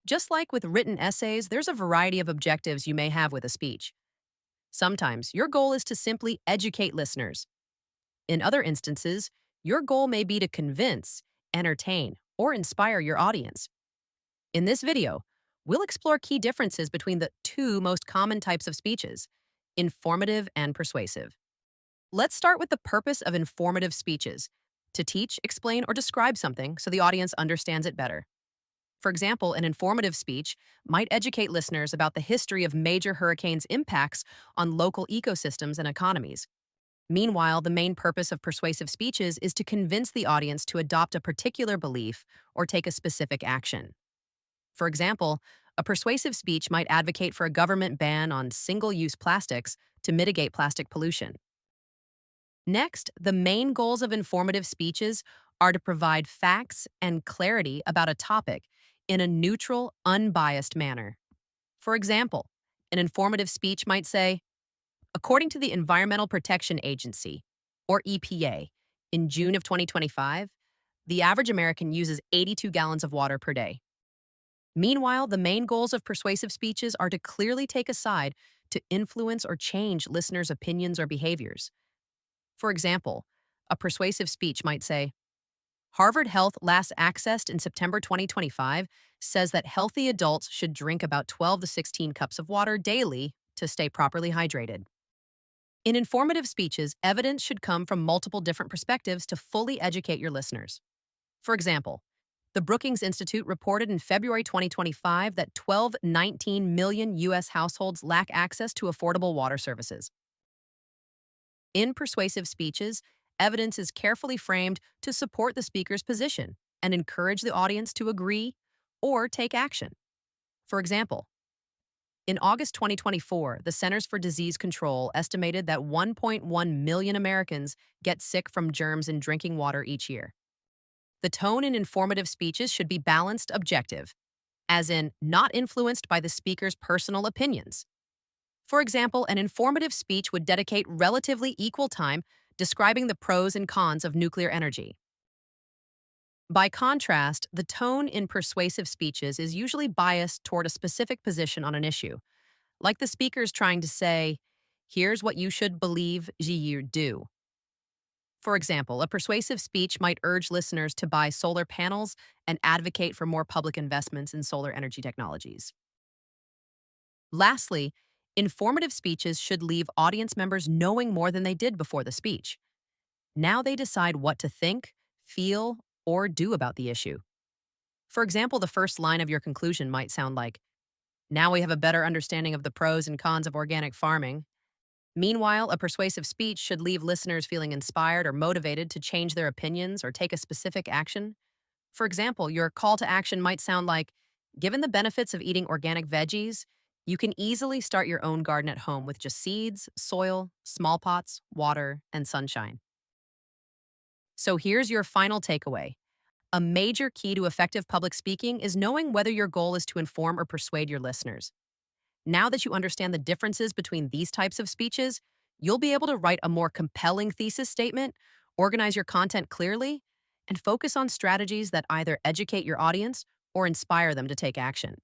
Just like with written essays, there's a variety of objectives you may have with a speech. Sometimes your goal is to simply educate listeners. In other instances, your goal may be to convince, entertain, or inspire your audience. In this video, we'll explore key differences between the two most common types of speeches, informative and persuasive. Let's start with the purpose of informative speeches: to teach, explain, or describe something so the audience understands it better. For example, an informative speech might educate listeners about the history of major hurricanes' impacts on local ecosystems and economies. Meanwhile, the main purpose of persuasive speeches is to convince the audience to adopt a particular belief or take a specific action. For example, a persuasive speech might advocate for a government ban on single-use plastics to mitigate plastic pollution. Next, the main goals of informative speeches are to provide facts and clarity about a topic in a neutral, unbiased manner. For example, an informative speech might say, according to the Environmental Protection Agency, or EPA, in June of 2025, the average American uses 82 gallons of water per day. Meanwhile, the main goals of persuasive speeches are to clearly take a side to influence or change listeners' opinions or behaviors. For example, a persuasive speech might say, Harvard Health last accessed in September 2025 says that healthy adults should drink about 12 to 16 cups of water daily to stay properly hydrated. In informative speeches, evidence should come from multiple different perspectives to fully educate your listeners. For example, the Brookings Institute reported in February 2025 that 19 million U.S. households lack access to affordable water services. In persuasive speeches, evidence is carefully framed to support the speaker's position and encourage the audience to agree or take action. For example, in August 2024, the Centers for Disease Control estimated that 1.1 million Americans get sick from germs in drinking water each year. The tone in informative speeches should be balanced, objective, as in not influenced by the speaker's personal opinions. For example, an informative speech would dedicate relatively equal time describing the pros and cons of nuclear energy. By contrast, the tone in persuasive speeches is usually biased toward a specific position on an issue, like the speaker's trying to say, here's what you should believe you do. For example, a persuasive speech might urge listeners to buy solar panels and advocate for more public investments in solar energy technologies. Lastly, informative speeches should leave audience members knowing more than they did before the speech. Now they decide what to think, feel, or do about the issue. For example, the first line of your conclusion might sound like, now we have a better understanding of the pros and cons of organic farming. Meanwhile, a persuasive speech should leave listeners feeling inspired or motivated to change their opinions or take a specific action. For example, your call to action might sound like, given the benefits of eating organic veggies, you can easily start your own garden at home with just seeds, soil, small pots, water, and sunshine. So here's your final takeaway. A major key to effective public speaking is knowing whether your goal is to inform or persuade your listeners. Now that you understand the differences between these types of speeches, you'll be able to write a more compelling thesis statement, organize your content clearly, and focus on strategies that either educate your audience or inspire them to take action.